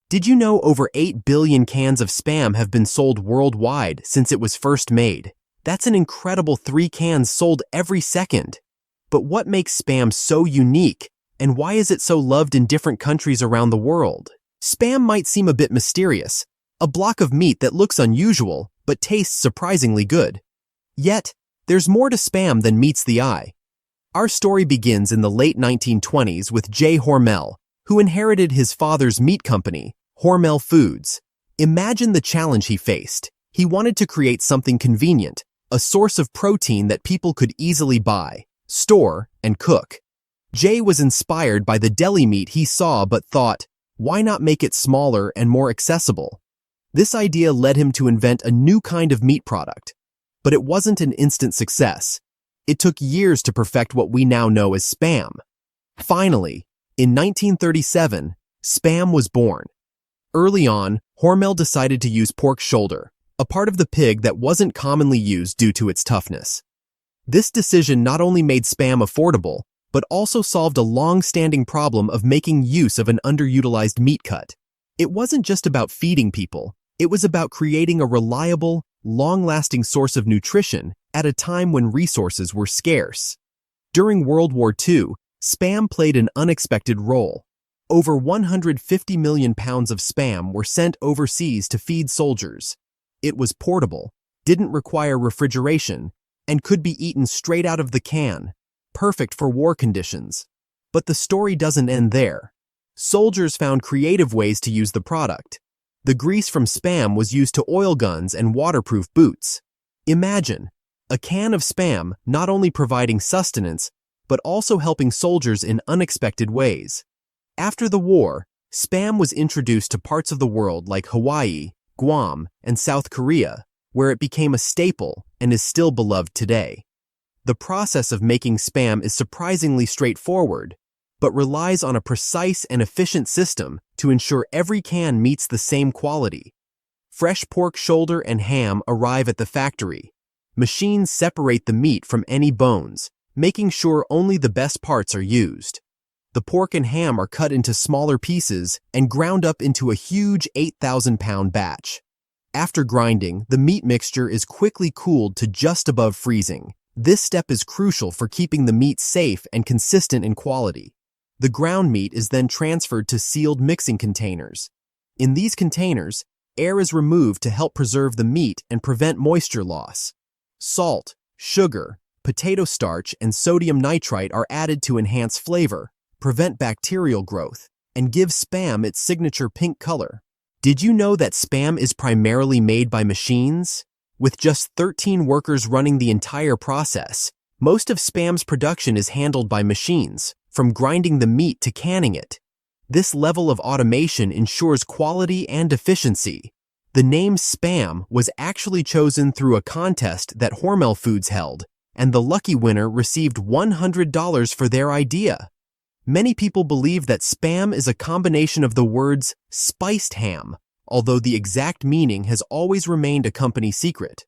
Did you know over 8 billion cans of Spam have been sold worldwide since it was first made? That's an incredible 3 cans sold every second. But what makes Spam so unique, and why is it so loved in different countries around the world? Spam might seem a bit mysterious, a block of meat that looks unusual but tastes surprisingly good. Yet, there's more to Spam than meets the eye. Our story begins in the late 1920s with Jay Hormel, who inherited his father's meat company, Hormel Foods. Imagine the challenge he faced. He wanted to create something convenient, a source of protein that people could easily buy, store, and cook. Jay was inspired by the deli meat he saw but thought, why not make it smaller and more accessible? This idea led him to invent a new kind of meat product. But it wasn't an instant success. It took years to perfect what we now know as Spam. Finally, in 1937, Spam was born. Early on, Hormel decided to use pork shoulder, a part of the pig that wasn't commonly used due to its toughness. This decision not only made Spam affordable, but also solved a long-standing problem of making use of an underutilized meat cut. It wasn't just about feeding people, it was about creating a reliable, long-lasting source of nutrition at a time when resources were scarce. During World War II, Spam played an unexpected role. Over 150 million pounds of Spam were sent overseas to feed soldiers. It was portable, didn't require refrigeration, and could be eaten straight out of the can, perfect for war conditions. But the story doesn't end there. Soldiers found creative ways to use the product. The grease from Spam was used to oil guns and waterproof boots. Imagine, a can of Spam not only providing sustenance, but also helping soldiers in unexpected ways. After the war, Spam was introduced to parts of the world like Hawaii, Guam, and South Korea, where it became a staple and is still beloved today. The process of making Spam is surprisingly straightforward, but relies on a precise and efficient system to ensure every can meets the same quality. Fresh pork shoulder and ham arrive at the factory. Machines separate the meat from any bones, making sure only the best parts are used. The pork and ham are cut into smaller pieces and ground up into a huge 8,000-pound batch. After grinding, the meat mixture is quickly cooled to just above freezing. This step is crucial for keeping the meat safe and consistent in quality. The ground meat is then transferred to sealed mixing containers. In these containers, air is removed to help preserve the meat and prevent moisture loss. Salt, sugar, potato starch, and sodium nitrite are added to enhance flavor, prevent bacterial growth, and give Spam its signature pink color. Did you know that Spam is primarily made by machines? With just 13 workers running the entire process, most of Spam's production is handled by machines, from grinding the meat to canning it. This level of automation ensures quality and efficiency. The name Spam was actually chosen through a contest that Hormel Foods held, and the lucky winner received $100 for their idea. Many people believe that Spam is a combination of the words spiced ham, although the exact meaning has always remained a company secret.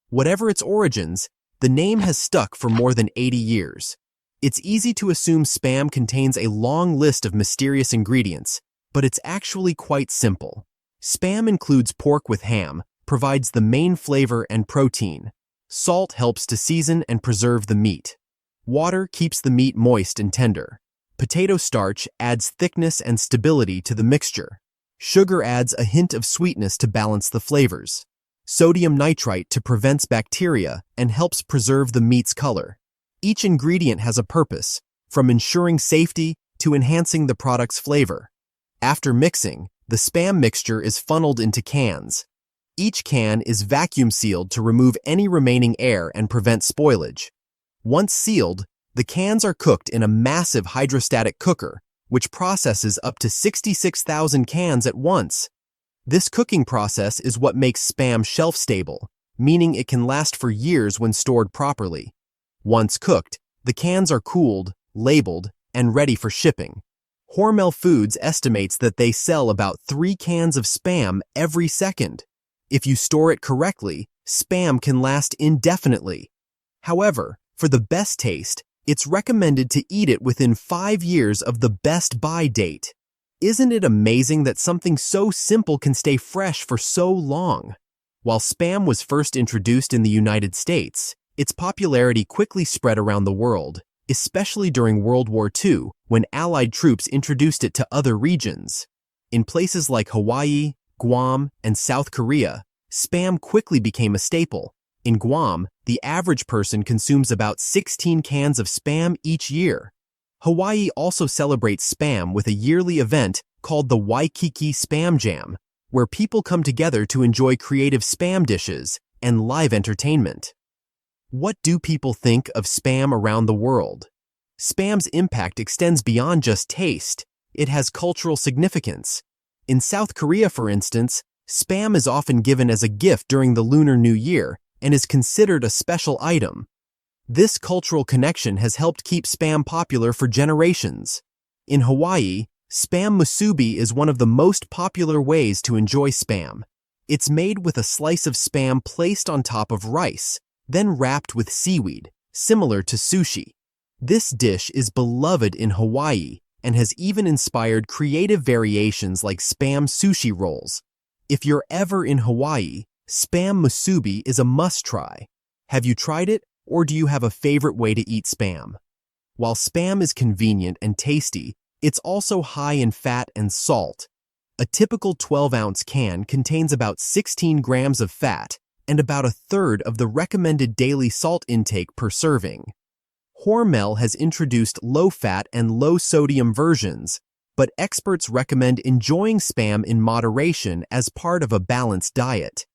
Whatever its origins, the name has stuck for more than 80 years. It's easy to assume Spam contains a long list of mysterious ingredients, but it's actually quite simple. Spam includes pork with ham, provides the main flavor and protein. Salt helps to season and preserve the meat. Water keeps the meat moist and tender. Potato starch adds thickness and stability to the mixture. Sugar adds a hint of sweetness to balance the flavors. Sodium nitrite prevents bacteria and helps preserve the meat's color. Each ingredient has a purpose, from ensuring safety to enhancing the product's flavor. After mixing, the Spam mixture is funneled into cans. Each can is vacuum sealed to remove any remaining air and prevent spoilage. Once sealed, the cans are cooked in a massive hydrostatic cooker, which processes up to 66,000 cans at once. This cooking process is what makes Spam shelf-stable, meaning it can last for years when stored properly. Once cooked, the cans are cooled, labeled, and ready for shipping. Hormel Foods estimates that they sell about 3 cans of Spam every second. If you store it correctly, Spam can last indefinitely. However, for the best taste, it's recommended to eat it within 5 years of the best buy date. Isn't it amazing that something so simple can stay fresh for so long? While Spam was first introduced in the United States, its popularity quickly spread around the world, especially during World War II, when Allied troops introduced it to other regions. In places like Hawaii, Guam, and South Korea, Spam quickly became a staple. In Guam, the average person consumes about 16 cans of Spam each year. Hawaii also celebrates Spam with a yearly event called the Waikiki Spam Jam, where people come together to enjoy creative Spam dishes and live entertainment. What do people think of Spam around the world? Spam's impact extends beyond just taste. It has cultural significance. In South Korea, for instance, Spam is often given as a gift during the Lunar New Year and is considered a special item. This cultural connection has helped keep Spam popular for generations. In Hawaii, Spam musubi is one of the most popular ways to enjoy Spam. It's made with a slice of Spam placed on top of rice, then wrapped with seaweed, similar to sushi. This dish is beloved in Hawaii and has even inspired creative variations like Spam sushi rolls. If you're ever in Hawaii, Spam musubi is a must-try. Have you tried it, or do you have a favorite way to eat Spam? While Spam is convenient and tasty, it's also high in fat and salt. A typical 12-ounce can contains about 16 grams of fat and about a third of the recommended daily salt intake per serving. Hormel has introduced low-fat and low-sodium versions, but experts recommend enjoying Spam in moderation as part of a balanced diet.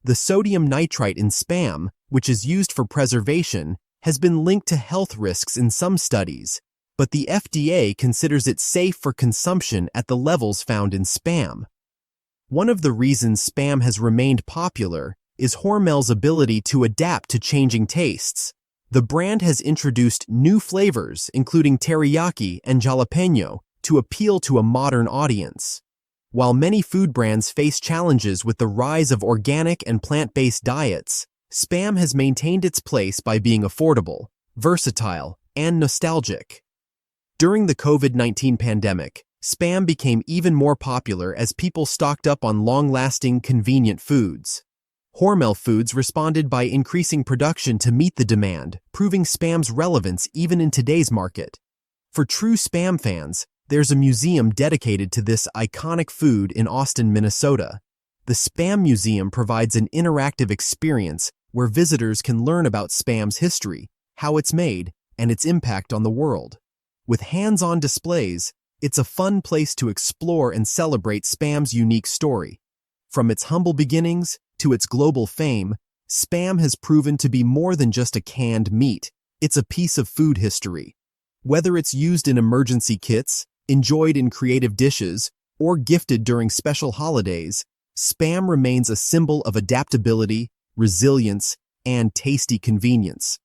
The sodium nitrite in Spam, which is used for preservation, has been linked to health risks in some studies, but the FDA considers it safe for consumption at the levels found in Spam. One of the reasons Spam has remained popular is Hormel's ability to adapt to changing tastes. The brand has introduced new flavors, including teriyaki and jalapeno, to appeal to a modern audience. While many food brands face challenges with the rise of organic and plant-based diets, Spam has maintained its place by being affordable, versatile, and nostalgic. During the COVID-19 pandemic, Spam became even more popular as people stocked up on long-lasting, convenient foods. Hormel Foods responded by increasing production to meet the demand, proving Spam's relevance even in today's market. For true Spam fans, there's a museum dedicated to this iconic food in Austin, Minnesota. The Spam Museum provides an interactive experience where visitors can learn about Spam's history, how it's made, and its impact on the world. With hands-on displays, it's a fun place to explore and celebrate Spam's unique story. From its humble beginnings to its global fame, Spam has proven to be more than just a canned meat. It's a piece of food history. Whether it's used in emergency kits, enjoyed in creative dishes, or gifted during special holidays, Spam remains a symbol of adaptability, resilience, and tasty convenience.